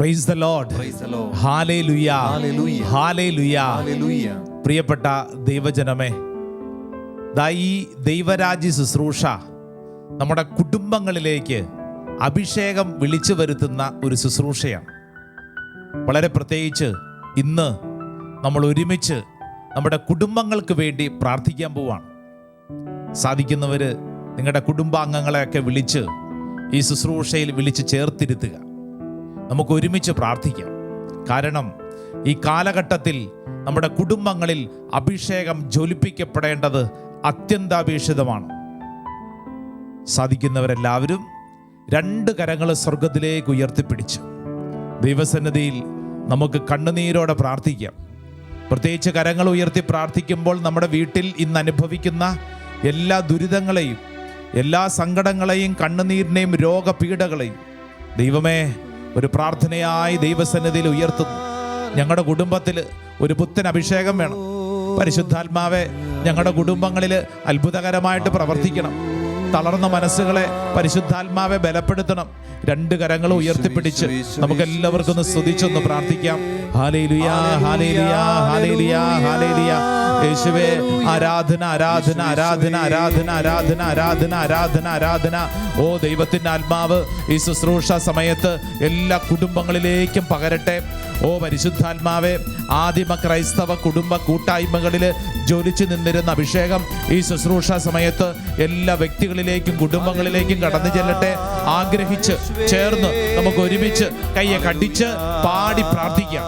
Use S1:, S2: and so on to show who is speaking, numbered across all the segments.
S1: Praise the Lord. Hallelujah, hallelujah. പ്രിയപ്പെട്ട ദൈവജനമേ, ഈ ദൈവരാജ്യ ശുശ്രൂഷ നമ്മുടെ കുടുംബങ്ങളിലേക്ക് അഭിഷേകം വിളിച്ചു വരുത്തുന്ന ഒരു ശുശ്രൂഷയാണ്. വളരെ പ്രത്യേകിച്ച് ഇന്ന് നമ്മൾ ഒരുമിച്ച് നമ്മുടെ കുടുംബങ്ങൾക്ക് വേണ്ടി പ്രാർത്ഥിക്കാൻ പോവാണ്. സാധിക്കുന്നവർ നിങ്ങളുടെ കുടുംബാംഗങ്ങളെയൊക്കെ വിളിച്ച് ഈ ശുശ്രൂഷയിൽ വിളിച്ച് ചേർത്തിരുത്തുക. നമുക്ക് ഒരുമിച്ച് പ്രാർത്ഥിക്കാം. കാരണം ഈ കാലഘട്ടത്തിൽ നമ്മുടെ കുടുംബങ്ങളിൽ അഭിഷേകം ജ്വലിപ്പിക്കപ്പെടേണ്ടത് അത്യന്താപേക്ഷിതമാണ്. സാധിക്കുന്നവരെല്ലാവരും രണ്ട് കരങ്ങൾ സ്വർഗത്തിലേക്ക് ഉയർത്തിപ്പിടിച്ച് ദൈവസന്നിധിയിൽ നമുക്ക് കണ്ണുനീരോടെ പ്രാർത്ഥിക്കാം. പ്രത്യേകിച്ച് കരങ്ങൾ ഉയർത്തി പ്രാർത്ഥിക്കുമ്പോൾ നമ്മുടെ വീട്ടിൽ ഇന്ന് അനുഭവിക്കുന്ന എല്ലാ ദുരിതങ്ങളെയും, എല്ലാ സങ്കടങ്ങളെയും, കണ്ണുനീരിനെയും, രോഗപീഠകളെയും ദൈവമേ ഒരു പ്രാർത്ഥനയായി ദൈവസന്നിധിയിൽ ഉയർത്തുന്നു. ഞങ്ങളുടെ കുടുംബത്തിൽ ഒരു പുത്തൻ അഭിഷേകം വേണം. പരിശുദ്ധാത്മാവെ, ഞങ്ങളുടെ കുടുംബങ്ങളിൽ അത്ഭുതകരമായിട്ട് പ്രവർത്തിക്കണം. തളർന്ന മനസ്സുകളെ പരിശുദ്ധാത്മാവെ ബലപ്പെടുത്തണം. രണ്ട് കരങ്ങൾ ഉയർത്തിപ്പിടിച്ച് നമുക്ക് എല്ലാവർക്കും ഒന്ന് സ്തുതിച്ചൊന്ന് പ്രാർത്ഥിക്കാം. ഹല്ലേലൂയ, ഹല്ലേലൂയ, ഹല്ലേലൂയ, ഹല്ലേലൂയ. യേശുവേ, ആരാധന, ആരാധന, ആരാധന, ആരാധന, ആരാധന, ആരാധന, ആരാധന, ആരാധന. ഓ ദൈവത്തിൻ്റെ ആത്മാവ് ഈ ശുശ്രൂഷ സമയത്ത് എല്ലാ കുടുംബങ്ങളിലേക്കും പകരട്ടെ. ഓ പരിശുദ്ധാത്മാവെ, ആദിമ ക്രൈസ്തവ കുടുംബ കൂട്ടായ്മകളിൽ ജ്വലിച്ചു നിന്നിരുന്ന അഭിഷേകം ഈ ശുശ്രൂഷ സമയത്ത് എല്ലാ വ്യക്തികളിലേക്കും കുടുംബങ്ങളിലേക്കും കടന്നു ചെല്ലട്ടെ. ആഗ്രഹിച്ച് ചേർന്ന് നമുക്ക് ഒരുമിച്ച് കയ്യെ കടിച്ച് പാടി പ്രാർത്ഥിക്കാം.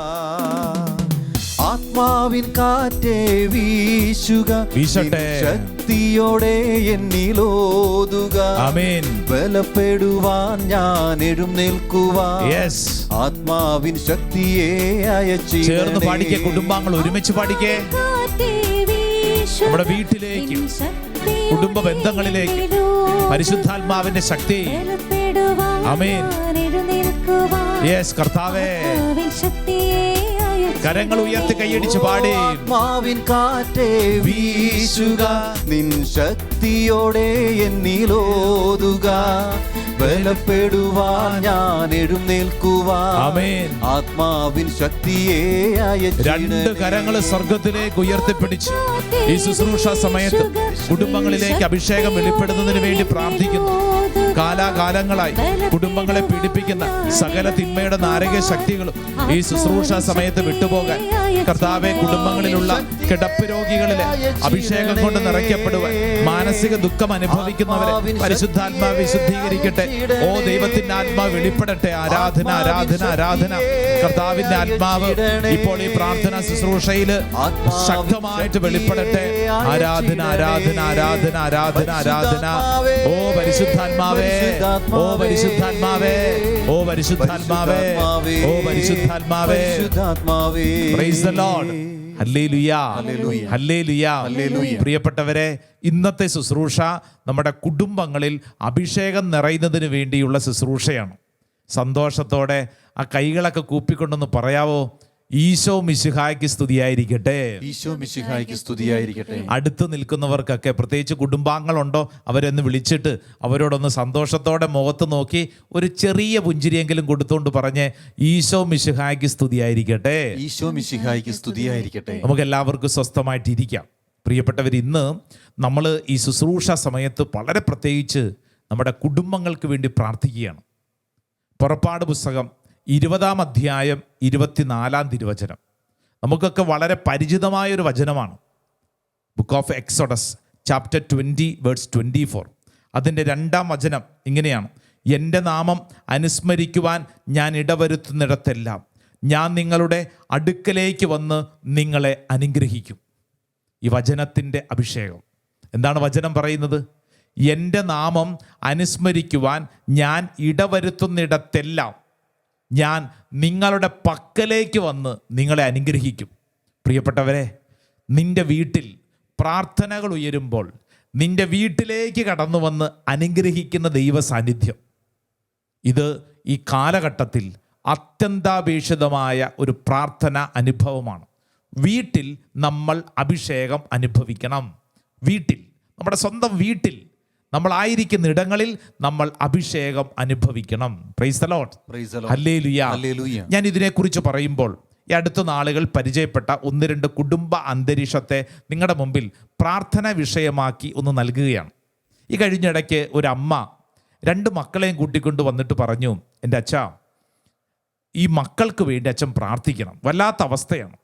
S2: ആത്മാവിൻ കാറ്റേ വീശുക,
S1: വീശട്ടെ.
S2: ശക്തിയോടെ എന്നിലോതുക.
S1: ആമേൻ.
S2: ബലപ്പെടുവാൻ ഞാൻ എഴുന്നേൽക്കുവാൻ ആത്മാവിൻ ശക്തിയെ അയച്ചു.
S1: ചേർന്ന് പാടിക്കേ കുടുംബാംഗങ്ങൾ, ഒരുമിച്ച് പാടിക്കേ. നമ്മുടെ വീട്ടിലേക്ക്, കുടുംബ ബന്ധങ്ങളിലേക്ക് പരിശുദ്ധാത്മാവിന്റെ ശക്തി. ആമേൻ. യെസ് കർത്താവേ, കരങ്ങൾ ഉയർത്തി കൈയടിച്ച് പാടി.
S2: ആത്മാവിൻ കാറ്റേ വീശുക, നിൻ ശക്തിയോടെ എന്നിലോതുക. ബലപ്പെടുവാൻ ഞാൻ എഴുന്നേൽക്കുവാൻ
S1: ആമേൻ.
S2: ആത്മാവിൻ ശക്തിയെ അയച്ചു.
S1: രണ്ട് കരങ്ങൾ സ്വർഗത്തിലേക്ക് ഉയർത്തിപ്പിടിച്ച് ഈ ശുശ്രൂഷ സമയത്ത് കുടുംബങ്ങളിലേക്ക് അഭിഷേകം വെളിപ്പെടുന്നതിന് വേണ്ടി പ്രാർത്ഥിക്കുന്നു. കാലാകാലങ്ങളായി കുടുംബങ്ങളെ പീഡിപ്പിക്കുന്ന സകല തിന്മയുടെ നാരക ശക്തികളും ഈ ശുശ്രൂഷ സമയത്ത് വിട്ടുപോകാൻ കർത്താവെ, കുടുംബങ്ങളിലുള്ള കിടപ്പ് രോഗികളിലെ അഭിഷേകം കൊണ്ട് നിറയ്ക്കപ്പെടുവാൻ, മാനസിക ദുഃഖം അനുഭവിക്കുന്നവരെ പരിശുദ്ധാത്മാവ് വിശുദ്ധീകരിക്കട്ടെ. ഓ ദൈവത്തിന്റെ ആത്മാവ് വെളിപ്പെടട്ടെ. ആരാധന, ആരാധന, ആരാധന. കർത്താവിന്റെ ആത്മാവ് ഇപ്പോൾ ഈ പ്രാർത്ഥന ശുശ്രൂഷയില് ശക്തമായിട്ട് വെളിപ്പെടട്ടെ. ആരാധന, ആരാധന, ആരാധന, ആരാധന, ആരാധന. ഓ പരിശുദ്ധാത്മാവേ, ഓ പരിശുദ്ധാത്മാവേ, ഓ പരിശുദ്ധാത്മാവേ, ഓ പരിശുദ്ധാത്മാവേ. Price the lord. ഹല്ലേലൂയ, ഹല്ലേലൂയ, ഹല്ലേലൂയ. പ്രിയപ്പെട്ടവരെ, ഇന്നത്തെ ശുശ്രൂഷ നമ്മുടെ കുടുംബങ്ങളിൽ അഭിഷേകം നിറയുന്നതിന് വേണ്ടിയുള്ള ശുശ്രൂഷയാണ്. സന്തോഷത്തോടെ ആ കൈകളൊക്കെ കൂപ്പിക്കൊണ്ടൊന്ന് പറയാവോ? ഈശോ മിശിഹായ്ക്ക് സ്തുതിയായിരിക്കട്ടെ.
S2: ഈശോ മിശിഹായ്ക്ക് സ്തുതിയായിരിക്കട്ടെ.
S1: അടുത്ത് നിൽക്കുന്നവർക്കൊക്കെ, പ്രത്യേകിച്ച് കുടുംബാംഗങ്ങളുണ്ടോ, അവരെന്ന് വിളിച്ചിട്ട് അവരോടൊന്ന് സന്തോഷത്തോടെ മുഖത്ത് നോക്കി ഒരു ചെറിയ പുഞ്ചിരിയെങ്കിലും കൊടുത്തുകൊണ്ട് പറഞ്ഞ് ഈശോ മിശിഹായ്ക്ക് സ്തുതിയായിരിക്കട്ടെ.
S2: ഈശോ മിശിഹായ്ക്ക് സ്തുതിയായിരിക്കട്ടെ.
S1: നമുക്ക് എല്ലാവർക്കും സ്വസ്ഥമായിട്ടിരിക്കാം. പ്രിയപ്പെട്ടവർ, ഇന്ന് നമ്മൾ ഈ ശുശ്രൂഷ സമയത്ത് വളരെ പ്രത്യേകിച്ച് നമ്മുടെ കുടുംബങ്ങൾക്ക് വേണ്ടി പ്രാർത്ഥിക്കുകയാണ്. പുറപ്പാട് പുസ്തകം 20-ാം അധ്യായം 24-ാം തിരുവചനം നമുക്കൊക്കെ വളരെ പരിചിതമായൊരു വചനമാണ്. Book of Exodus chapter 20 verse 24. അതിൻ്റെ 2-ാം വചനം ഇങ്ങനെയാണ്: എൻ്റെ നാമം അനുസ്മരിക്കുവാൻ ഞാൻ ഇടവരുത്തുന്നിടത്തെല്ലാം ഞാൻ നിങ്ങളുടെ അടുക്കലേക്ക് വന്ന് നിങ്ങളെ അനുഗ്രഹിക്കും. ഈ വചനത്തിൻ്റെ അഭിഷേകം എന്താണ്? വചനം പറയുന്നത്, എൻ്റെ നാമം അനുസ്മരിക്കുവാൻ ഞാൻ ഇടവരുത്തുന്നിടത്തെല്ലാം ഞാൻ നിങ്ങളുടെ പക്കലേക്ക് വന്ന് നിങ്ങളെ അനുഗ്രഹിക്കും. പ്രിയപ്പെട്ടവരെ, നിന്റെ വീട്ടിൽ പ്രാർത്ഥനകൾ ഉയരുമ്പോൾ നിന്റെ വീട്ടിലേക്ക് കടന്നു വന്ന് അനുഗ്രഹിക്കുന്ന ദൈവ സാന്നിധ്യം, ഇത് ഈ കാലഘട്ടത്തിൽ അത്യന്താപേക്ഷിതമായ ഒരു പ്രാർത്ഥന അനുഭവമാണ്. വീട്ടിൽ നമ്മൾ അഭിഷേകം അനുഭവിക്കണം. വീട്ടിൽ, നമ്മുടെ സ്വന്തം വീട്ടിൽ നമ്മളായിരിക്കുന്ന ഇടങ്ങളിൽ നമ്മൾ അഭിഷേകം അനുഭവിക്കണം. Price the Lord.
S2: Praise the Lord.
S1: Hallelujah.
S2: Hallelujah.
S1: ഞാൻ ഇതിനെക്കുറിച്ച് പറയുമ്പോൾ ഈ അടുത്ത നാളുകൾ പരിചയപ്പെട്ട 1-2 കുടുംബ അന്തരീക്ഷത്തെ നിങ്ങളുടെ മുമ്പിൽ പ്രാർത്ഥന വിഷയമാക്കി ഒന്ന് നൽകുകയാണ്. ഈ കഴിഞ്ഞിടയ്ക്ക് ഒരു അമ്മ 2 മക്കളെയും കൂട്ടിക്കൊണ്ട് വന്നിട്ട് പറഞ്ഞു, എൻ്റെ അച്ഛാ, ഈ മക്കൾക്ക് വേണ്ടി അച്ഛൻ പ്രാർത്ഥിക്കണം. വല്ലാത്ത അവസ്ഥയാണ്.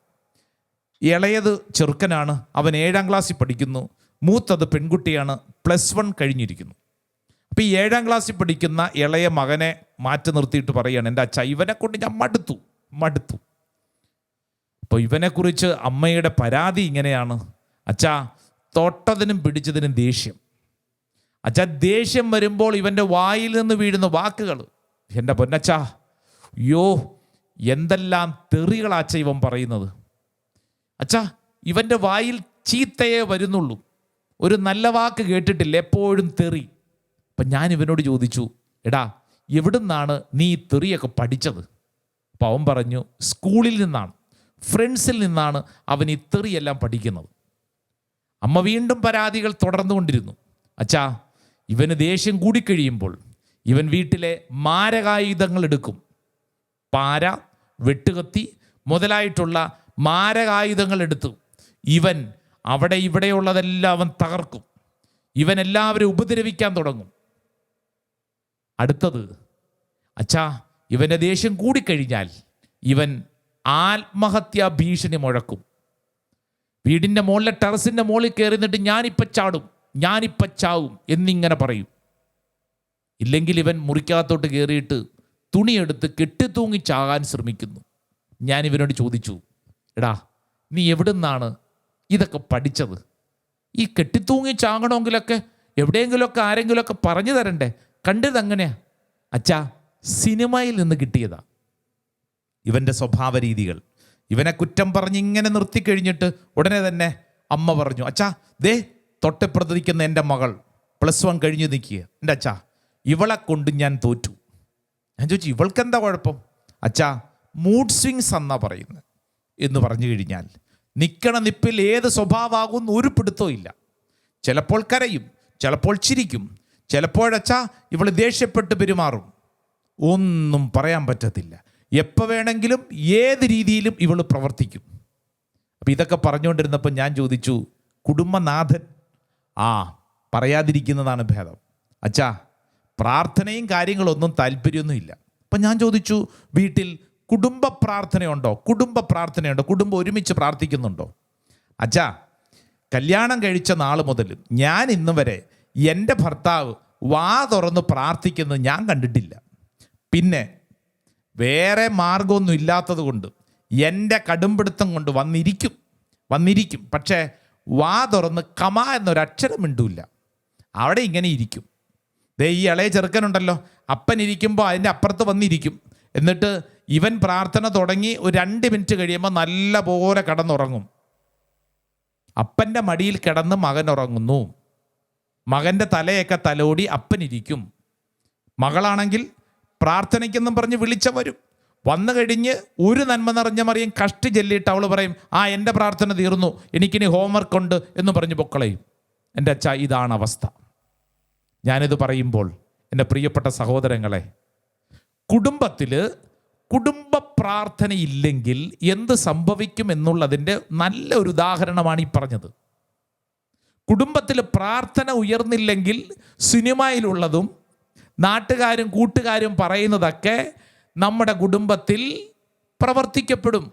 S1: ഇളയത് ചെറുക്കനാണ്, അവൻ 7ാം ക്ലാസ്സിൽ പഠിക്കുന്നു. മൂത്തത് പെൺകുട്ടിയാണ്, +1 കഴിഞ്ഞിരിക്കുന്നു. അപ്പോൾ ഈ 7ാം ക്ലാസ്സിൽ പഠിക്കുന്ന ഇളയ മകനെ മാറ്റി നിർത്തിയിട്ട് പറയുകയാണ്, എൻ്റെ അച്ഛ, ഇവനെ കൊണ്ട് ഞാൻ മടുത്തു. അപ്പോൾ ഇവനെക്കുറിച്ച് അമ്മയുടെ പരാതി ഇങ്ങനെയാണ്, അച്ഛാ, തൊട്ടതിനും പിടിച്ചതിനും ദേഷ്യം. അച്ഛാ, ദേഷ്യം വരുമ്പോൾ ഇവൻ്റെ വായിൽ നിന്ന് വീഴുന്ന വാക്കുകൾ, എൻ്റെ പൊന്നച്ഛാ, അയ്യോ, എന്തെല്ലാം തെറികളാച്ച ഇവൻ പറയുന്നത്. അച്ഛാ, ഇവൻ്റെ വായിൽ ചീത്തയേ വരുന്നുള്ളൂ, ഒരു നല്ല വാക്ക് കേട്ടിട്ടില്ല, എപ്പോഴും തെറി. അപ്പം ഞാൻ ഇവനോട് ചോദിച്ചു, എടാ, എവിടുന്നാണ് നീ ഈ തെറിയൊക്കെ പഠിച്ചത്? അപ്പം അവൻ പറഞ്ഞു, സ്കൂളിൽ നിന്നാണ്, ഫ്രണ്ട്സിൽ നിന്നാണ് അവൻ ഈ തെറിയെല്ലാം പഠിക്കുന്നത്. അമ്മ വീണ്ടും പരാതികൾ തുടർന്നുകൊണ്ടിരുന്നു. അച്ഛാ, ഇവന് ദേഷ്യം കൂടിക്കഴിയുമ്പോൾ ഇവൻ വീട്ടിലെ മാരകായുധങ്ങൾ എടുക്കും. പാര, വെട്ടുകത്തി മുതലായിട്ടുള്ള മാരകായുധങ്ങൾ എടുത്തു ഇവൻ അവിടെ ഇവിടെയുള്ളതെല്ലാം അവൻ തകർക്കും. ഇവൻ എല്ലാവരും ഉപദ്രവിക്കാൻ തുടങ്ങും. അടുത്തത്, അച്ഛാ, ഇവൻ്റെ ദേഷ്യം കൂടിക്കഴിഞ്ഞാൽ ഇവൻ ആത്മഹത്യാ ഭീഷണി മുഴക്കും. വീടിൻ്റെ മുകളിലെ ടെറസിൻ്റെ മുകളിൽ കയറി നിന്നിട്ട് ഞാനിപ്പം ചാവും എന്നിങ്ങനെ പറയും. ഇല്ലെങ്കിൽ ഇവൻ മുറിക്കകത്തോട്ട് കയറിയിട്ട് തുണിയെടുത്ത് കെട്ടിത്തൂങ്ങി ചാകാൻ ശ്രമിക്കുന്നു. ഞാൻ ഇവനോട് ചോദിച്ചു, എടാ, നീ എവിടുന്നാണ് ഇതൊക്കെ പഠിച്ചത്? ഈ കെട്ടിത്തൂങ്ങി ചാകണമെങ്കിലൊക്കെ എവിടെയെങ്കിലുമൊക്കെ ആരെങ്കിലുമൊക്കെ പറഞ്ഞു തരണ്ടേ? കണ്ടതെങ്ങനെയാ? അച്ഛാ, സിനിമയിൽ നിന്ന് കിട്ടിയതാ. ഇവൻ്റെ സ്വഭാവ രീതികൾ. ഇവനെ കുറ്റം പറഞ്ഞ് ഇങ്ങനെ നിർത്തിക്കഴിഞ്ഞിട്ട് ഉടനെ തന്നെ അമ്മ പറഞ്ഞു, അച്ഛാ, ദേ തൊട്ടിപ്പുറത്തിരിക്കുന്ന എൻ്റെ മകൾ +1 കഴിഞ്ഞ് നിൽക്കുക. എൻ്റെ അച്ഛാ, ഇവളെ കൊണ്ട് ഞാൻ തോറ്റു. ഞാൻ ചോദിച്ചു, ഇവൾക്കെന്താ കുഴപ്പം? അച്ഛാ, മൂഡ് സ്വിങ്സ് എന്നാ പറയുന്നത് എന്ന് പറഞ്ഞു കഴിഞ്ഞാൽ നിൽക്കണ നിപ്പിൽ ഏത് സ്വഭാവമാകുമെന്ന് ഒരു പിടുത്തവും ഇല്ല. ചിലപ്പോൾ കരയും, ചിലപ്പോൾ ചിരിക്കും, ചിലപ്പോഴച്ചാ ഇവൾ ദേഷ്യപ്പെട്ട് പെരുമാറും. ഒന്നും പറയാൻ പറ്റത്തില്ല. എപ്പോൾ വേണമെങ്കിലും ഏത് രീതിയിലും ഇവൾ പ്രവർത്തിക്കും. അപ്പം ഇതൊക്കെ പറഞ്ഞുകൊണ്ടിരുന്നപ്പോൾ ഞാൻ ചോദിച്ചു, കുടുംബനാഥൻ, പറയാതിരിക്കുന്നതാണ് ഭേദം. അച്ഛാ, പ്രാർത്ഥനയും കാര്യങ്ങളൊന്നും താല്പര്യമൊന്നുമില്ല. അപ്പം ഞാൻ ചോദിച്ചു, വീട്ടിൽ കുടുംബ പ്രാർത്ഥനയുണ്ടോ? കുടുംബം ഒരുമിച്ച് പ്രാർത്ഥിക്കുന്നുണ്ടോ? അച്ഛാ, കല്യാണം കഴിച്ച നാൾ മുതൽ ഞാൻ ഇന്ന് വരെ എൻ്റെ ഭർത്താവ് വാ തുറന്ന് പ്രാർത്ഥിക്കുന്നത് ഞാൻ കണ്ടിട്ടില്ല. പിന്നെ വേറെ മാർഗമൊന്നും ഇല്ലാത്തത് കൊണ്ട് എൻ്റെ കടുംപിടുത്തം കൊണ്ട് വന്നിരിക്കും. പക്ഷേ വാ തുറന്ന് കമ എന്നൊരക്ഷരം മിണ്ടൂല്ല. അവിടെ ഇങ്ങനെ ഇരിക്കും. ദേ ഈ ഇളയ ചെറുക്കനുണ്ടല്ലോ, അപ്പൻ ഇരിക്കുമ്പോൾ അതിൻ്റെ അപ്പുറത്ത് വന്നിരിക്കും. എന്നിട്ട് ഇവൻ പ്രാർത്ഥന തുടങ്ങി ഒരു 2 മിനിറ്റ് കഴിയുമ്പോൾ നല്ല പോലെ കിടന്നുറങ്ങും. അപ്പൻ്റെ മടിയിൽ കിടന്ന് മകൻ ഉറങ്ങുന്നു. മകൻ്റെ തലയൊക്കെ തലോടി അപ്പനിരിക്കും. മകളാണെങ്കിൽ പ്രാർത്ഥനയ്ക്കെന്നും പറഞ്ഞ് വിളിച്ച വരും. വന്നു കഴിഞ്ഞ് ഒരു നന്മ നിറഞ്ഞ മറിയം കഷ്ടി ചെല്ലിയിട്ട് അവൾ പറയും, എൻ്റെ പ്രാർത്ഥന തീർന്നു, എനിക്കിനി ഹോംവർക്ക് ഉണ്ട് എന്ന് പറഞ്ഞ് പൊക്കളയും. എൻ്റെ അച്ഛാ, ഇതാണ് അവസ്ഥ. ഞാനിത് പറയുമ്പോൾ എൻ്റെ പ്രിയപ്പെട്ട സഹോദരങ്ങളെ, കുടുംബത്തിൽ കുടുംബ പ്രാർത്ഥനയില്ലെങ്കിൽ എന്ത് സംഭവിക്കും എന്നുള്ളതിൻ്റെ നല്ല ഒരു ഉദാഹരണമാണ് ഈ പറഞ്ഞത്. കുടുംബത്തിൽ പ്രാർത്ഥന ഉയർന്നില്ലെങ്കിൽ സിനിമയിലുള്ളതും നാട്ടുകാരും കൂട്ടുകാരും പറയുന്നതൊക്കെ നമ്മുടെ കുടുംബത്തിൽ പ്രവർത്തിക്കപ്പെടും.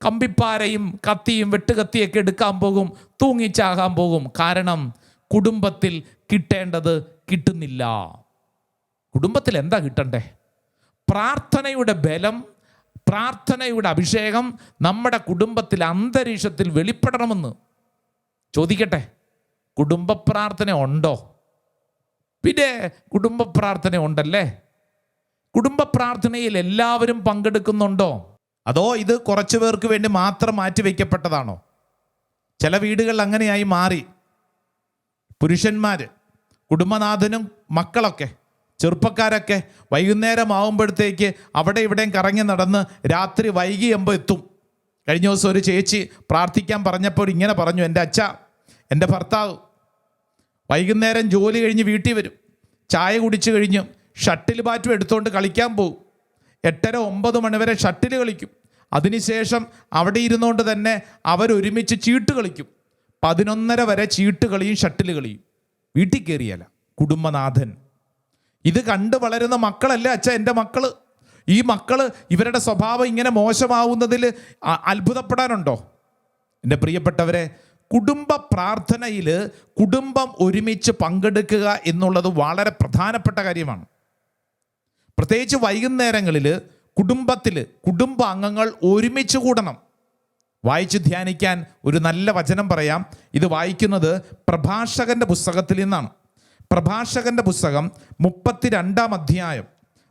S1: കമ്പിപ്പാരയും കത്തിയും വെട്ടുകത്തിയൊക്കെ എടുക്കാൻ പോകും, തൂങ്ങിച്ചാകാൻ പോകും. കാരണം കുടുംബത്തിൽ കിട്ടേണ്ടത് കിട്ടുന്നില്ല. കുടുംബത്തിൽ എന്താ കിട്ടണ്ടേ? പ്രാർത്ഥനയുടെ ബലം, പ്രാർത്ഥനയുടെ അഭിഷേകം നമ്മുടെ കുടുംബത്തിൽ അന്തരീക്ഷത്തിൽ വെളിപ്പെടണമെന്ന് ചോദിക്കട്ടെ. കുടുംബ പ്രാർത്ഥന ഉണ്ടോ? പിന്നെ കുടുംബ പ്രാർത്ഥന ഉണ്ടല്ലേ. കുടുംബ പ്രാർത്ഥനയിൽ എല്ലാവരും പങ്കെടുക്കുന്നുണ്ടോ? അതോ ഇത് കുറച്ചു പേർക്ക് വേണ്ടി മാത്രം മാറ്റിവെക്കപ്പെട്ടതാണോ? ചില വീടുകളിൽ അങ്ങനെയായി മാറി. പുരുഷന്മാർ, കുടുംബനാഥനും മക്കളൊക്കെ, ചെറുപ്പക്കാരൊക്കെ വൈകുന്നേരം ആവുമ്പോഴത്തേക്ക് അവിടെ ഇവിടെയും കറങ്ങി നടന്ന് രാത്രി വൈകിയാകുമ്പോൾ എത്തും. കഴിഞ്ഞ ദിവസം ഒരു ചേച്ചി പ്രാർത്ഥിക്കാൻ പറഞ്ഞപ്പോൾ ഇങ്ങനെ പറഞ്ഞു, എൻ്റെ അച്ഛ, എൻ്റെ ഭർത്താവ് വൈകുന്നേരം ജോലി കഴിഞ്ഞ് വീട്ടിൽ വരും, ചായ കുടിച്ചു കഴിഞ്ഞ് ഷട്ടിൽ ബാറ്റും എടുത്തുകൊണ്ട് കളിക്കാൻ പോകും. 8:30-9 മണി വരെ ഷട്ടിൽ കളിക്കും. അതിനുശേഷം അവിടെ ഇരുന്നുകൊണ്ട് തന്നെ അവരൊരുമിച്ച് ചീട്ട് കളിക്കും. 11:30 വരെ ചീട്ട് കളിയും ഷട്ടിൽ കളിയും. വീട്ടിൽ കയറിയല്ല കുടുംബനാഥൻ. ഇത് കണ്ട് വളരുന്ന മക്കളല്ലേ അച്ഛാ എൻ്റെ മക്കള്. ഈ മക്കള് ഇവരുടെ സ്വഭാവം ഇങ്ങനെ മോശമാവുന്നതിൽ അത്ഭുതപ്പെടാനുണ്ടോ? എൻ്റെ പ്രിയപ്പെട്ടവരെ, കുടുംബ പ്രാർത്ഥനയിൽ കുടുംബം ഒരുമിച്ച് പങ്കെടുക്കുക എന്നുള്ളത് വളരെ പ്രധാനപ്പെട്ട കാര്യമാണ്. പ്രത്യേകിച്ച് വൈകുന്നേരങ്ങളിൽ കുടുംബത്തിൽ കുടുംബാംഗങ്ങൾ ഒരുമിച്ച് കൂടണം. വായിച്ച് ധ്യാനിക്കാൻ ഒരു നല്ല വചനം പറയാം. ഇത് വായിക്കുന്നത് പ്രഭാഷകന്റെ പുസ്തകത്തിൽ നിന്നാണ്. പ്രഭാഷകന്റെ പുസ്തകം 32-ാം അധ്യായം.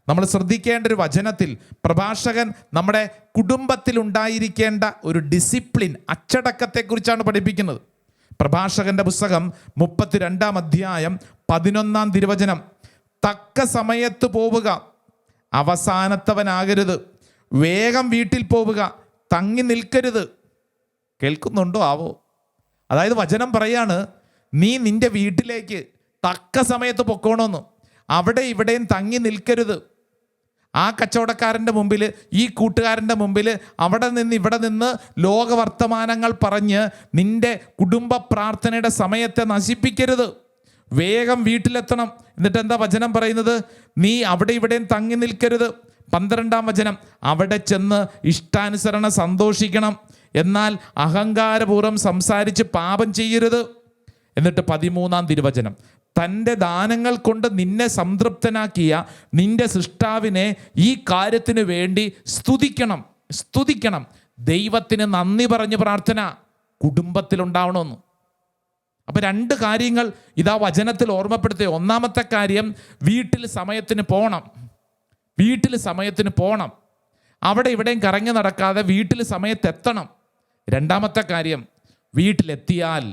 S1: നമ്മൾ ശ്രദ്ധിക്കേണ്ട ഒരു വചനത്തിൽ പ്രഭാഷകൻ നമ്മുടെ കുടുംബത്തിൽ ഉണ്ടായിരിക്കേണ്ട ഒരു ഡിസിപ്ലിൻ, അച്ചടക്കത്തെക്കുറിച്ചാണ് പഠിപ്പിക്കുന്നത്. പ്രഭാഷകന്റെ പുസ്തകം 32-ാം അധ്യായം 11-ാം തിരുവചനം. തക്ക സമയത്ത് പോവുക, അവസാനത്തവനാകരുത്. വേഗം വീട്ടിൽ പോവുക, തങ്ങി നിൽക്കരുത്. കേൾക്കുന്നുണ്ടോ ആവോ? അതായത് വചനം പറയാണ്, നീ നിന്റെ വീട്ടിലേക്ക് തക്ക സമയത്ത് പൊക്കോണമെന്ന്. അവിടെ ഇവിടെയും തങ്ങി നിൽക്കരുത്. ആ കച്ചവടക്കാരൻ്റെ മുമ്പിൽ, ഈ കൂട്ടുകാരൻ്റെ മുമ്പിൽ അവിടെ നിന്ന് ഇവിടെ നിന്ന് ലോകവർത്തമാനങ്ങൾ പറഞ്ഞ് നിന്റെ കുടുംബ പ്രാർത്ഥനയുടെ സമയത്തെ നശിപ്പിക്കരുത്. വേഗം വീട്ടിലെത്തണം. എന്നിട്ട് എന്താ വചനം പറയുന്നത്? നീ അവിടെ ഇവിടെയും തങ്ങി നിൽക്കരുത്. 12-ാം വചനം, അവിടെ ചെന്ന് ഇഷ്ടാനുസരണം സന്തോഷിക്കണം, എന്നാൽ അഹങ്കാരപൂർവ്വം സംസാരിച്ച് പാപം ചെയ്യരുത്. എന്നിട്ട് 13-ാം തിരുവചനം, തൻ്റെ ദാനങ്ങൾ കൊണ്ട് നിന്നെ സംതൃപ്തനാക്കിയ നിന്റെ സൃഷ്ടാവിനെ ഈ കാര്യത്തിന് വേണ്ടി സ്തുതിക്കണം. ദൈവത്തിന് നന്ദി പറഞ്ഞ് പ്രാർത്ഥന കുടുംബത്തിലുണ്ടാവണമെന്ന്. അപ്പം 2 കാര്യങ്ങൾ ഇതാ വചനത്തിൽ ഓർമ്മപ്പെടുത്തി. ഒന്നാമത്തെ കാര്യം, വീട്ടിൽ സമയത്തിന് പോകണം. അവിടെ ഇവിടെയും കറങ്ങി നടക്കാതെ വീട്ടിൽ സമയത്തെത്തണം. 2ാമത്തെ കാര്യം, വീട്ടിലെത്തിയാൽ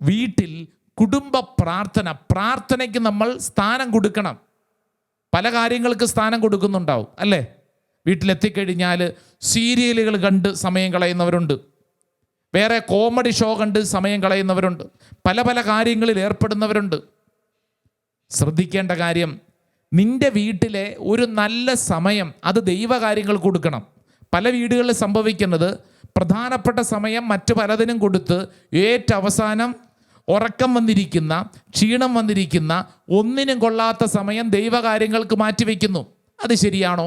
S1: വീട്ടിൽ കുടുംബ പ്രാർത്ഥനയ്ക്ക് നമ്മൾ സ്ഥാനം കൊടുക്കണം. പല കാര്യങ്ങൾക്ക് സ്ഥാനം കൊടുക്കുന്നുണ്ടാവും അല്ലേ? വീട്ടിലെത്തിക്കഴിഞ്ഞാൽ സീരിയലുകൾ കണ്ട് സമയം കളയുന്നവരുണ്ട്, വേറെ കോമഡി ഷോ കണ്ട് സമയം കളയുന്നവരുണ്ട്, പല പല കാര്യങ്ങളിൽ ഏർപ്പെടുന്നവരുണ്ട്. ശ്രദ്ധിക്കേണ്ട കാര്യം, നിന്റെ വീട്ടിലെ ഒരു നല്ല സമയം അത് ദൈവകാര്യങ്ങൾ കൊടുക്കണം. പല വീടുകളിൽ സംഭവിക്കുന്നത്, പ്രധാനപ്പെട്ട സമയം മറ്റു പലതിനും കൊടുത്ത് ഏറ്റവസാനം ഉറക്കം വന്നിരിക്കുന്ന, ക്ഷീണം വന്നിരിക്കുന്ന, ഒന്നിനും കൊള്ളാത്ത സമയം ദൈവകാര്യങ്ങൾക്ക് മാറ്റിവെക്കുന്നു. അത് ശരിയാണോ?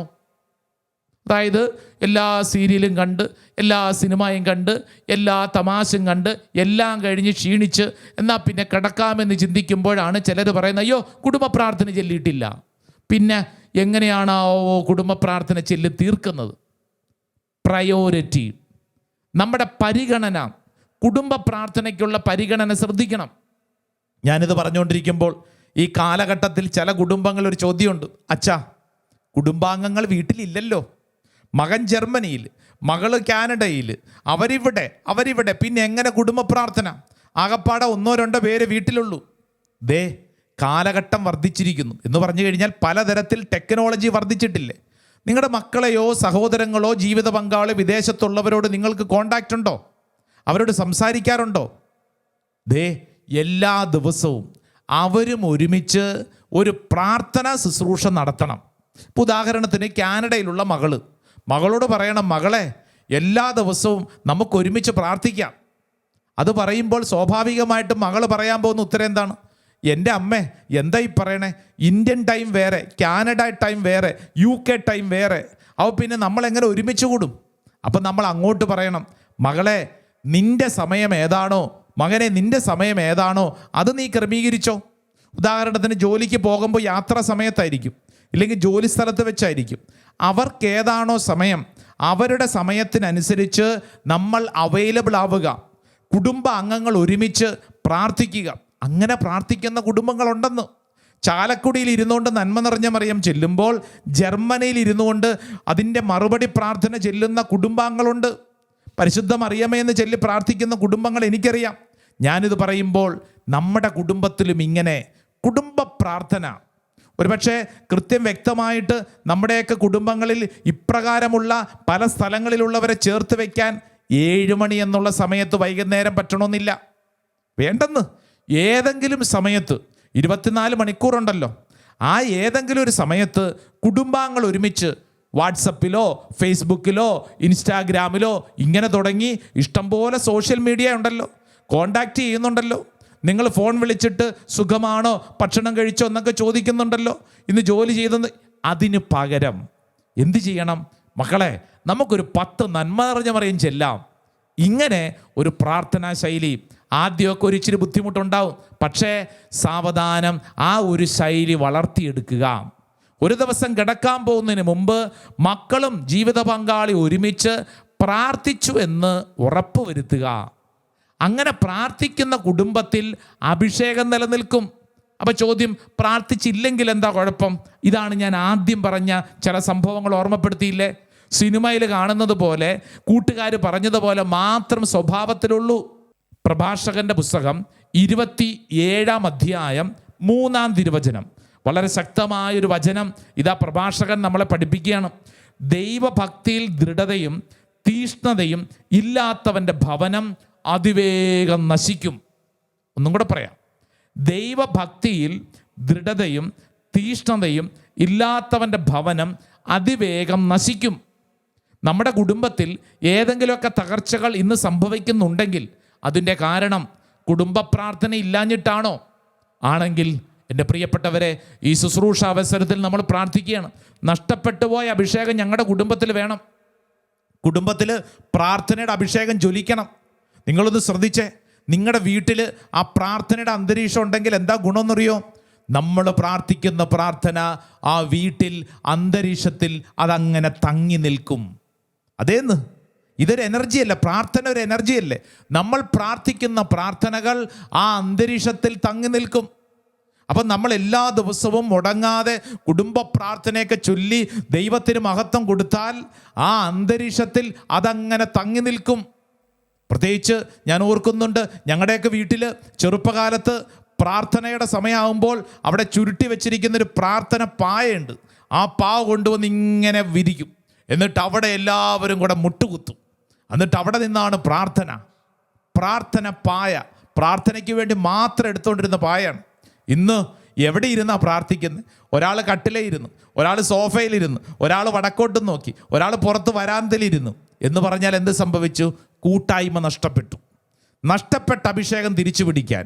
S1: അതായത് എല്ലാ സീരിയലും കണ്ട്, എല്ലാ സിനിമയും കണ്ട്, എല്ലാ തമാശയും കണ്ട്, എല്ലാം കഴിഞ്ഞ് ക്ഷീണിച്ച് എന്നാൽ പിന്നെ കിടക്കാമെന്ന് ചിന്തിക്കുമ്പോഴാണ് ചിലർ പറയുന്നത്, അയ്യോ കുടുംബ പ്രാർത്ഥന ചൊല്ലിയിട്ടില്ല. പിന്നെ എങ്ങനെയാണ് കുടുംബ പ്രാർത്ഥന ചൊല്ലി തീർക്കുന്നത്? പ്രയോറിറ്റി, നമ്മുടെ പരിഗണന, കുടുംബ പ്രാർത്ഥനയ്ക്കുള്ള പരിഗണന ശ്രദ്ധിക്കണം. ഞാനിത് പറഞ്ഞുകൊണ്ടിരിക്കുമ്പോൾ ഈ കാലഘട്ടത്തിൽ ചില കുടുംബങ്ങൾ ഒരു ചോദ്യമുണ്ട്, അച്ഛാ കുടുംബാംഗങ്ങൾ വീട്ടിലില്ലല്ലോ, മകൻ ജർമ്മനിയിൽ, മകള് കാനഡയിൽ, അവരിവിടെ, പിന്നെ എങ്ങനെ കുടുംബ പ്രാർത്ഥന? ആകപ്പാടെ 1-2 പേര് വീട്ടിലുള്ളൂ. ദേ കാലഘട്ടം വർദ്ധിച്ചിരിക്കുന്നു എന്ന് പറഞ്ഞു കഴിഞ്ഞാൽ പലതരത്തിൽ ടെക്നോളജി വർദ്ധിച്ചിട്ടില്ലേ? നിങ്ങളുടെ മക്കളെയോ സഹോദരങ്ങളോ ജീവിത പങ്കാളി വിദേശത്തുള്ളവരോട് നിങ്ങൾക്ക് കോണ്ടാക്റ്റ് ഉണ്ടോ? അവരോട് സംസാരിക്കാറുണ്ടോ? ദേ എല്ലാ ദിവസവും അവരും ഒരുമിച്ച് ഒരു പ്രാർത്ഥനാ ശുശ്രൂഷ നടത്തണം. ഇപ്പോൾ ഉദാഹരണത്തിന് കാനഡയിലുള്ള മകളോട് പറയണം, മകളെ എല്ലാ ദിവസവും നമുക്ക് ഒരുമിച്ച് പ്രാർത്ഥിക്കാം. അത് പറയുമ്പോൾ സ്വാഭാവികമായിട്ടും മകൾ പറയാൻ പോകുന്ന ഉത്തരം എന്താണ്? എൻ്റെ അമ്മേ എന്താ ഈ പറയണേ, ഇന്ത്യൻ ടൈം വേറെ, കാനഡ ടൈം വേറെ, UK ടൈം വേറെ, അപ്പോൾ പിന്നെ നമ്മളെങ്ങനെ ഒരുമിച്ച് കൂടും? അപ്പം നമ്മൾ അങ്ങോട്ട് പറയണം, മകളെ നിൻ്റെ സമയം ഏതാണോ, മകനെ നിൻ്റെ സമയം ഏതാണോ അത് നീ ക്രമീകരിച്ചോ. ഉദാഹരണത്തിന് ജോലിക്ക് പോകുമ്പോൾ യാത്രാ സമയത്തായിരിക്കും, ഇല്ലെങ്കിൽ ജോലി സ്ഥലത്ത് വെച്ചായിരിക്കും. അവർക്കേതാണോ സമയം, അവരുടെ സമയത്തിനനുസരിച്ച് നമ്മൾ അവൈലബിൾ ആവുക. കുടുംബ അംഗങ്ങൾ ഒരുമിച്ച് പ്രാർത്ഥിക്കുക. അങ്ങനെ പ്രാർത്ഥിക്കുന്ന കുടുംബങ്ങളുണ്ടെന്ന്. ചാലക്കുടിയിൽ ഇരുന്നുകൊണ്ട് നന്മ നിറഞ്ഞ മറിയം ചെല്ലുമ്പോൾ ജർമ്മനിയിൽ ഇരുന്നുകൊണ്ട് അതിൻ്റെ മറുപടി പ്രാർത്ഥന ചെല്ലുന്ന കുടുംബാംഗങ്ങളുണ്ട്. പരിശുദ്ധ മറിയമേ എന്ന് ചൊല്ലി പ്രാർത്ഥിക്കുന്ന കുടുംബങ്ങൾ എനിക്കറിയാം. ഞാനിത് പറയുമ്പോൾ നമ്മുടെ കുടുംബത്തിലും ഇങ്ങനെ കുടുംബ പ്രാർത്ഥന, ഒരുപക്ഷെ കൃത്യം വ്യക്തമായിട്ട് നമ്മുടെയൊക്കെ കുടുംബങ്ങളിൽ ഇപ്രകാരമുള്ള പല സ്ഥലങ്ങളിലുള്ളവരെ ചേർത്ത് വയ്ക്കാൻ 7 മണി എന്നുള്ള സമയത്ത് വൈകുന്നേരം പറ്റണമെന്നില്ല. വേണ്ടെന്ന് ഏതെങ്കിലും സമയത്ത് 24 മണിക്കൂറുണ്ടല്ലോ, ആ ഏതെങ്കിലും ഒരു സമയത്ത് കുടുംബാംഗങ്ങൾ ഒരുമിച്ച് വാട്സപ്പിലോ ഫേസ്ബുക്കിലോ ഇൻസ്റ്റാഗ്രാമിലോ ഇങ്ങനെ തുടങ്ങി ഇഷ്ടംപോലെ സോഷ്യൽ മീഡിയ ഉണ്ടല്ലോ, കോണ്ടാക്ട് ചെയ്യുന്നുണ്ടല്ലോ. നിങ്ങൾ ഫോൺ വിളിച്ചിട്ട് സുഖമാണോ, ഭക്ഷണം കഴിച്ചോ എന്നൊക്കെ ചോദിക്കുന്നുണ്ടല്ലോ, ഇന്ന് ജോലി ചെയ്തെന്ന്. അതിന് പകരം എന്ത് ചെയ്യണം മക്കളെ? നമുക്കൊരു 10 നന്മ നിറഞ്ഞ മറിയം ചെല്ലാം. ഇങ്ങനെ ഒരു പ്രാർത്ഥനാ ശൈലി ആദ്യമൊക്കെ ഒരു ഇച്ചിരി ബുദ്ധിമുട്ടുണ്ടാവും, പക്ഷേ സാവധാനം ആ ഒരു ശൈലി വളർത്തിയെടുക്കുക. ഒരു ദിവസം കിടക്കാൻ പോകുന്നതിന് മുമ്പ് മക്കളും ജീവിത പങ്കാളി ഒരുമിച്ച് പ്രാർത്ഥിച്ചു എന്ന് ഉറപ്പ് വരുത്തുക. അങ്ങനെ പ്രാർത്ഥിക്കുന്ന കുടുംബത്തിൽ അഭിഷേകം നിലനിൽക്കും. അപ്പം ചോദ്യം, പ്രാർത്ഥിച്ചില്ലെങ്കിൽ എന്താ കുഴപ്പം? ഇതാണ് ഞാൻ ആദ്യം പറഞ്ഞ ചില സംഭവങ്ങൾ ഓർമ്മപ്പെടുത്തിയില്ലേ? സിനിമയിൽ കാണുന്നത് പോലെ, കൂട്ടുകാർ പറഞ്ഞതുപോലെ മാത്രം സ്വഭാവത്തിലുള്ളൂ. പ്രഭാഷകന്റെ പുസ്തകം 27-ാം അധ്യായം 3-ാം തിരുവചനം, വളരെ ശക്തമായൊരു വചനം. ഇതാ പ്രഭാഷകൻ നമ്മളെ പഠിപ്പിക്കുകയാണ്. ദൈവഭക്തിയിൽ ദൃഢതയും തീഷ്ണതയും ഇല്ലാത്തവൻ്റെ ഭവനം അതിവേഗം നശിക്കും. ഒന്നും കൂടെ പറയാം. ദൈവഭക്തിയിൽ ദൃഢതയും തീഷ്ണതയും ഇല്ലാത്തവൻ്റെ ഭവനം അതിവേഗം നശിക്കും. നമ്മുടെ കുടുംബത്തിൽ ഏതെങ്കിലുമൊക്കെ തകർച്ചകൾ ഇന്ന് സംഭവിക്കുന്നുണ്ടെങ്കിൽ അതിൻ്റെ കാരണം കുടുംബ പ്രാർത്ഥന ഇല്ലാഞ്ഞിട്ടാണോ? ആണെങ്കിൽ എൻ്റെ പ്രിയപ്പെട്ടവരെ, ഈ ശുശ്രൂഷ അവസരത്തിൽ നമ്മൾ പ്രാർത്ഥിക്കുകയാണ്. നഷ്ടപ്പെട്ടു പോയ അഭിഷേകം ഞങ്ങളുടെ കുടുംബത്തിൽ വേണം. കുടുംബത്തിൽ പ്രാർത്ഥനയുടെ അഭിഷേകം ജ്വലിക്കണം. നിങ്ങളൊന്ന് ശ്രദ്ധിച്ചേ, നിങ്ങളുടെ വീട്ടിൽ ആ പ്രാർത്ഥനയുടെ അന്തരീക്ഷം ഉണ്ടെങ്കിൽ എന്താ ഗുണമെന്നറിയോ? നമ്മൾ പ്രാർത്ഥിക്കുന്ന പ്രാർത്ഥന ആ വീട്ടിൽ അന്തരീക്ഷത്തിൽ അതങ്ങനെ തങ്ങി നിൽക്കും. അതേന്ന്, ഇതൊരു എനർജിയല്ല, പ്രാർത്ഥന ഒരു എനർജിയല്ലേ. നമ്മൾ പ്രാർത്ഥിക്കുന്ന പ്രാർത്ഥനകൾ ആ അന്തരീക്ഷത്തിൽ തങ്ങി നിൽക്കും. അപ്പം നമ്മൾ എല്ലാ ദിവസവും മുടങ്ങാതെ കുടുംബ പ്രാർത്ഥനയൊക്കെ ചൊല്ലി ദൈവത്തിന് മഹത്വം കൊടുത്താൽ ആ അന്തരീക്ഷത്തിൽ അതങ്ങനെ തങ്ങി നിൽക്കും. പ്രത്യേകിച്ച് ഞാൻ ഓർക്കുന്നുണ്ട്, ഞങ്ങളുടെയൊക്കെ വീട്ടിൽ ചെറുപ്പകാലത്ത് പ്രാർത്ഥനയുടെ സമയമാകുമ്പോൾ അവിടെ ചുരുട്ടി വെച്ചിരിക്കുന്നൊരു പ്രാർത്ഥന പായയുണ്ട്. ആ പാ കൊണ്ടുവന്ന് ഇങ്ങനെ വിരിക്കും. എന്നിട്ട് അവിടെ എല്ലാവരും കൂടെ മുട്ടുകുത്തും. എന്നിട്ട് അവിടെ നിന്നാണ് പ്രാർത്ഥന പായ. പ്രാർത്ഥനയ്ക്ക് വേണ്ടി മാത്രം എടുത്തുകൊണ്ടിരുന്ന പായാണ്. ഇന്ന് എവിടെ ഇരുന്നാ പ്രാർത്ഥിക്കുന്നത്? ഒരാൾ കട്ടിലേയിരുന്ന്, ഒരാൾ സോഫയിലിരുന്ന്, ഒരാൾ വടക്കോട്ടും നോക്കി, ഒരാൾ പുറത്ത് വരാന്തയിലിരുന്നു. എന്ന് പറഞ്ഞാൽ എന്ത് സംഭവിച്ചു? കൂട്ടായ്മ നഷ്ടപ്പെട്ട അഭിഷേകം തിരിച്ചു പിടിക്കാൻ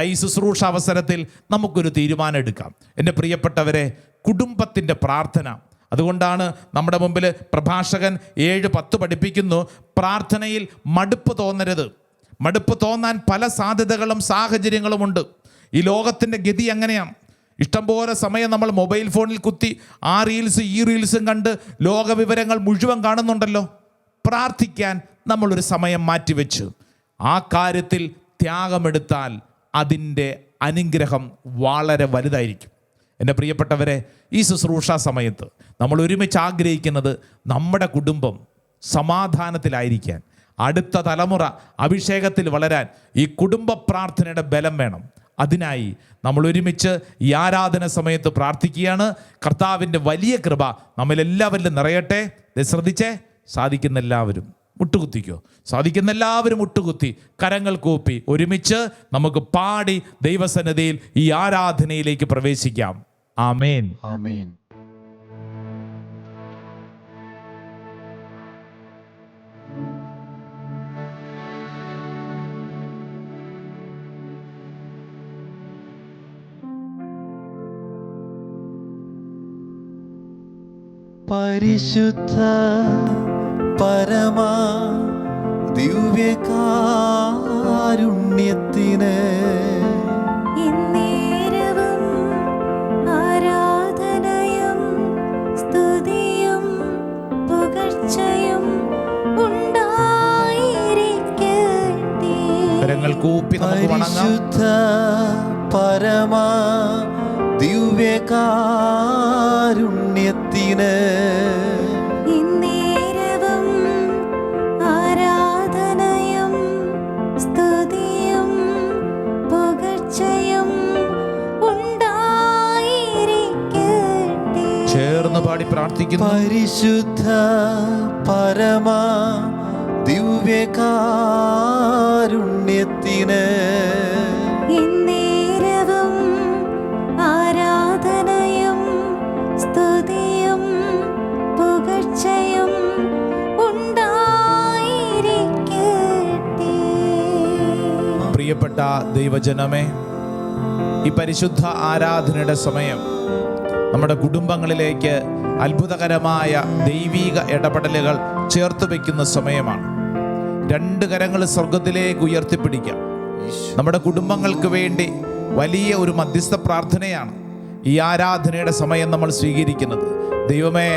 S1: ഈ ശുശ്രൂഷ അവസരത്തിൽ നമുക്കൊരു തീരുമാനം എടുക്കാം. എൻ്റെ പ്രിയപ്പെട്ടവരെ, കുടുംബത്തിൻ്റെ പ്രാർത്ഥന. അതുകൊണ്ടാണ് നമ്മുടെ മുമ്പിൽ പ്രഭാഷകൻ 7:10 പഠിപ്പിക്കുന്നു, പ്രാർത്ഥനയിൽ മടുപ്പ് തോന്നരുത്. മടുപ്പ് തോന്നാൻ പല സാധ്യതകളും സാഹചര്യങ്ങളുമുണ്ട്. ഈ ലോകത്തിൻ്റെ ഗതി അങ്ങനെയാണ്. ഇഷ്ടംപോലെ സമയം നമ്മൾ മൊബൈൽ ഫോണിൽ കുത്തി ആ റീൽസ് ഈ റീൽസും കണ്ട് ലോകവിവരങ്ങൾ മുഴുവൻ കാണുന്നുണ്ടല്ലോ. പ്രാർത്ഥിക്കാൻ നമ്മളൊരു സമയം മാറ്റിവെച്ച് ആ കാര്യത്തിൽ ത്യാഗമെടുത്താൽ അതിൻ്റെ അനുഗ്രഹം വളരെ വലുതായിരിക്കും. എൻ്റെ പ്രിയപ്പെട്ടവരെ, ഈ ശുശ്രൂഷ സമയത്ത് നമ്മൾ ഒരുമിച്ച് ആഗ്രഹിക്കുന്നത് നമ്മുടെ കുടുംബം സമാധാനത്തിലായിരിക്കാൻ, അടുത്ത തലമുറ അഭിഷേകത്തിൽ വളരാൻ ഈ കുടുംബ പ്രാർത്ഥനയുടെ ബലം വേണം. അതിനായി നമ്മൾ ഒരുമിച്ച് ഈ ആരാധന സമയത്ത് പ്രാർത്ഥിക്കുകയാണ്. കർത്താവിൻ്റെ വലിയ കൃപ നമ്മളെല്ലാവരിലും നിറയട്ടെ. ശ്രദ്ധിച്ചേ, സാധിക്കുന്ന എല്ലാവരും മുട്ടുകുത്തിക്കോ. സാധിക്കുന്ന എല്ലാവരും മുട്ടുകുത്തി കരങ്ങൾ കൂപ്പി ഒരുമിച്ച് നമുക്ക് പാടി ദൈവസന്നിധിയിൽ ഈ ആരാധനയിലേക്ക് പ്രവേശിക്കാം. ആമേൻ,
S2: ആമേൻ. പരിശുദ്ധ പരമ ദിവ്യകാരുണ്യത്തിന്
S3: എന്നേരവും ആരാധനയും സ്തുതിയും പുകഴ്ചയും ഉണ്ടായിരിക്കട്ടെ.
S1: കരങ്ങൾ കൂപ്പി നമുക്ക് വണങ്ങാം.
S2: പരിശുദ്ധ പരമ ദിവ്യകാരുണ്യത്തിന്
S3: എന്നേരവും ആരാധനയും സ്തുതിയും പുകഴ്ചയും ഉണ്ടായിരിക്കട്ടെ.
S1: ചേർന്ന് പാടി പ്രാർത്ഥിക്കുന്നു.
S2: പരിശുദ്ധ പരമ ദിവ്യകാരുണ്യത്തിന്
S3: എന്നേരവും
S1: പ്രിയപ്പെട്ട ദൈവജനമേ, ഈ പരിശുദ്ധ ആരാധനയുടെ സമയം നമ്മുടെ കുടുംബങ്ങളിലേക്ക് അത്ഭുതകരമായ ദൈവീക ഇടപെടലുകൾ ചേർത്ത് വയ്ക്കുന്ന സമയമാണ്. 2 കരങ്ങൾ സ്വർഗത്തിലേക്ക് ഉയർത്തിപ്പിടിക്കാം. നമ്മുടെ കുടുംബങ്ങൾക്ക് വേണ്ടി വലിയ ഒരു മധ്യസ്ഥ പ്രാർത്ഥനയാണ് ഈ ആരാധനയുടെ സമയം നമ്മൾ സ്വീകരിക്കുന്നത്. ദൈവമേ,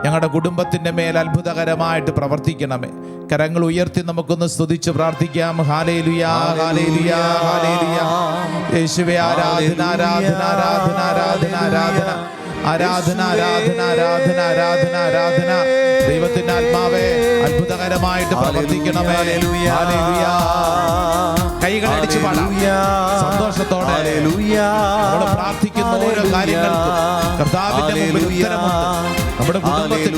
S1: ഞങ്ങളുടെ കുടുംബത്തിൻ്റെ മേൽ അത്ഭുതകരമായിട്ട് പ്രവർത്തിക്കണമേ. കരങ്ങൾ ഉയർത്തി നമുക്കൊന്ന് സ്തുതിച്ച് പ്രാർത്ഥിക്കാം. ഹല്ലേലൂയ, ഹല്ലേലൂയ, ഹല്ലേലൂയ. യേശുവേ, ആരാധന, ആരാധന, ആരാധന, ആരാധന, ആരാധന, ആരാധന, ആരാധന, ആരാധന, ആരാധന, ആരാധന. ദൈവത്തിന്റെ ആത്മാവേ, അത്ഭുതകരമായിട്ട് പ്രവർത്തിക്കണമേ. ഹല്ലേലൂയ. കൈകൾ അടിച്ചു പാടാം സന്തോഷത്തോടെ. നമ്മൾ പ്രാർത്ഥിക്കുന്ന ഓരോ കാര്യങ്ങൾക്കും കർത്താവിന്റെ മുമ്പിൽ ഉത്തരമുണ്ട്. നമ്മുടെ കുടുംബത്തിൽ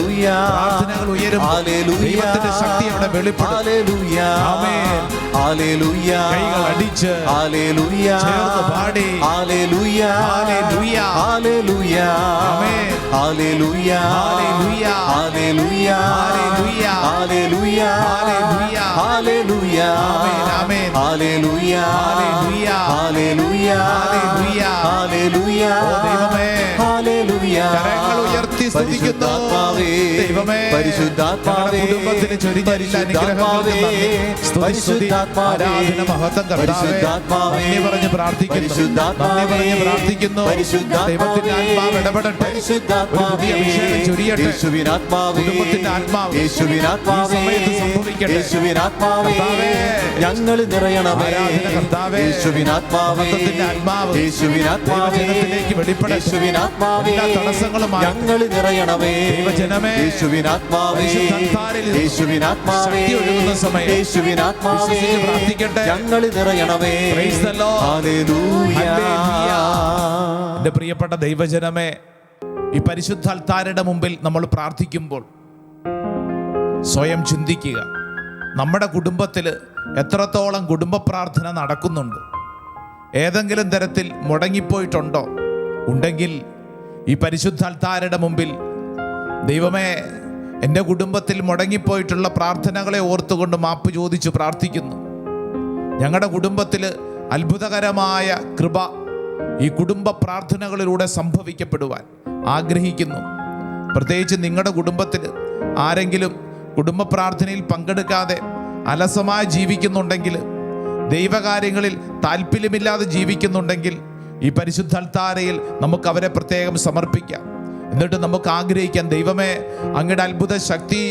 S1: പ്രാർത്ഥനകൾ ഉയരുമ്പോൾ ദൈവത്തിന്റെ ശക്തി അവിടെ വെളിപ്പെടും. ആമേൻ. കൈകൾ അടിച്ച് ചേർന്ന് പാടി. ഹല്ലേലൂയ, ഹല്ലേലൂയ, ഹല്ലേലൂയ. ആമേൻ. ഹല്ലേലൂയ, ഹല്ലേലൂയ, ഹല്ലേലൂയ, ഹല്ലേലൂയ, ഹല്ലേലൂയ, ഹല്ലേലൂയ, ഹല്ലേലൂയ. ആമേൻ, ആമേൻ. ഹല്ലേലൂയ, ഹല്ലേലൂയ, ഹല്ലേലൂയ, ഹല്ലേലൂയ, ഹല്ലേലൂയ. ഓ ദൈവമേ, ഹല്ലേലൂയ. കരങ്ങൾ ഉയർത്തി സ്തുതിക്കുന്നു. ദൈവമേ, പരിശുദ്ധാത്മാവേ, കുടുംബത്തിന് ചൊരിഞ്ഞ അനുഗ്രഹങ്ങൾക്ക് നന്ദി. സ്തുതി, സ്തുതി, ആരാധന, മഹത്വം കർത്താവേ. നന്ദി പറഞ്ഞ് പ്രാർത്ഥിക്കുന്നു. നന്ദി പറഞ്ഞ് പ്രാർത്ഥിക്കുന്നു. ദൈവത്തിന്റെ ആത്മാവ് ഇടപെടട്ടെ. ഒരു പുതിയ അഭിഷേകം ചൊരിയട്ടെ. കുടുംബത്തിന്റെ ആത്മാവ് ഈ സമയത്ത് സംഭവിക്കട്ടെ. കർത്താവേ, ഞങ്ങൾ നിറയണമേ. ആരാധന കർത്താവേ, മഹത്വത്തിന്റെ ആത്മാവ് ദൈവജനത്തിലേക്ക് വെളിപ്പെടട്ടെ. എല്ലാ തടസ്സങ്ങളും ഞങ്ങൾ നിറയണമേ. ദൈവജനമേ, ശക്തി ഒഴുകുന്ന സമയം വിശ്വസിച്ച് പ്രാർത്ഥിക്കട്ടെ. ഞങ്ങൾ നിറയണമേ. Praise the lord. ഹല്ലേലൂയ. എൻ്റെ പ്രിയപ്പെട്ട ദൈവജനമേ, ഈ പരിശുദ്ധ അൽത്താരയുടെ മുമ്പിൽ നമ്മൾ പ്രാർത്ഥിക്കുമ്പോൾ സ്വയം ചിന്തിക്കുക. നമ്മുടെ കുടുംബത്തിൽ എത്രത്തോളം കുടുംബ പ്രാർത്ഥന നടക്കുന്നുണ്ട്? ഏതെങ്കിലും തരത്തിൽ മുടങ്ങിപ്പോയിട്ടുണ്ടോ? ഉണ്ടെങ്കിൽ ഈ പരിശുദ്ധ അൽത്താരയുടെ മുമ്പിൽ, ദൈവമേ, എൻ്റെ കുടുംബത്തിൽ മുടങ്ങിപ്പോയിട്ടുള്ള പ്രാർത്ഥനകളെ ഓർത്തുകൊണ്ട് മാപ്പ് ചോദിച്ചു പ്രാർത്ഥിക്കുന്നു. ഞങ്ങളുടെ കുടുംബത്തിൽ അത്ഭുതകരമായ കൃപ ഈ കുടുംബ പ്രാർത്ഥനകളിലൂടെ സംഭവിക്കപ്പെടുവാൻ ആഗ്രഹിക്കുന്നു. പ്രത്യേകിച്ച് നിങ്ങളുടെ കുടുംബത്തിൽ ആരെങ്കിലും കുടുംബ പ്രാർത്ഥനയിൽ പങ്കെടുക്കാതെ അലസമായി ജീവിക്കുന്നുണ്ടെങ്കിൽ, ദൈവകാര്യങ്ങളിൽ താല്പര്യമില്ലാതെ ജീവിക്കുന്നുണ്ടെങ്കിൽ, ഈ പരിശുദ്ധ അൽത്താരയിൽ നമുക്ക് അവരെ പ്രത്യേകം സമർപ്പിക്കാം. എന്നിട്ട് നമുക്ക് ആഗ്രഹിക്കാം, ദൈവമേ, അങ്ങയുടെ അത്ഭുത ശക്തി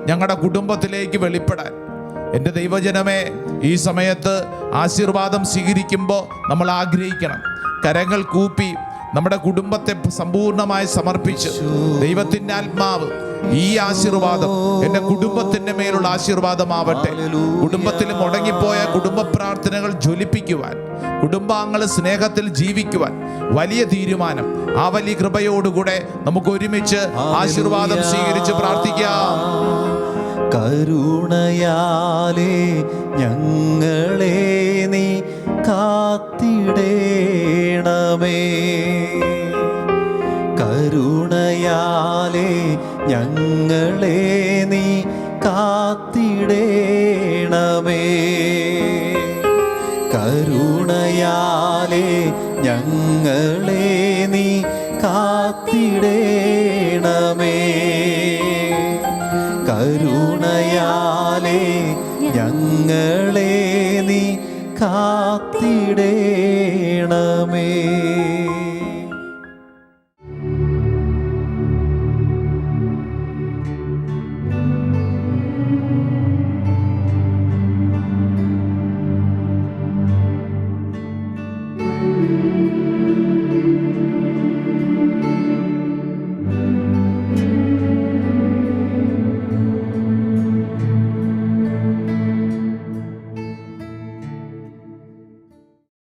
S1: ഞങ്ങളുടെ കുടുംബത്തിലേക്ക് വെളിപ്പെടാൻ. എൻ്റെ ദൈവജനമേ, ഈ സമയത്ത് ആശീർവാദം സ്വീകരിക്കുമ്പോൾ നമ്മൾ ആഗ്രഹിക്കണം, കരങ്ങൾ കൂപ്പി നമ്മുടെ കുടുംബത്തെ സമ്പൂർണ്ണമായി സമർപ്പിച്ച് ദൈവത്തിൻ്റെ ആത്മാവ് ഈ ആശീർവാദം എൻ്റെ കുടുംബത്തിൻ്റെ മേലുള്ള ആശീർവാദമാവട്ടെ. കുടുംബത്തിൽ മുടങ്ങിപ്പോയ കുടുംബ പ്രാർത്ഥനകൾ ജ്വലിപ്പിക്കുവാൻ, കുടുംബാംഗങ്ങൾ സ്നേഹത്തിൽ ജീവിക്കുവാൻ വലിയ തീരുമാനം, ആ വലിയ കൃപയോടുകൂടെ നമുക്ക് ഒരുമിച്ച് ആശീർവാദം സ്വീകരിച്ച് പ്രാർത്ഥിക്കാം.
S2: കരുണയാലേ ഞങ്ങളെ നീ കാത്തിടേണമേ. കരുണയാലേ ഞങ്ങളെ നീ കാത്തിടേണമേ. കരുണയാലേ ഞങ്ങളെ നീ കാത്തിടേണമേ. കരുണയാലേ ഞങ്ങളെ നീ കാത്തിടേണമേ.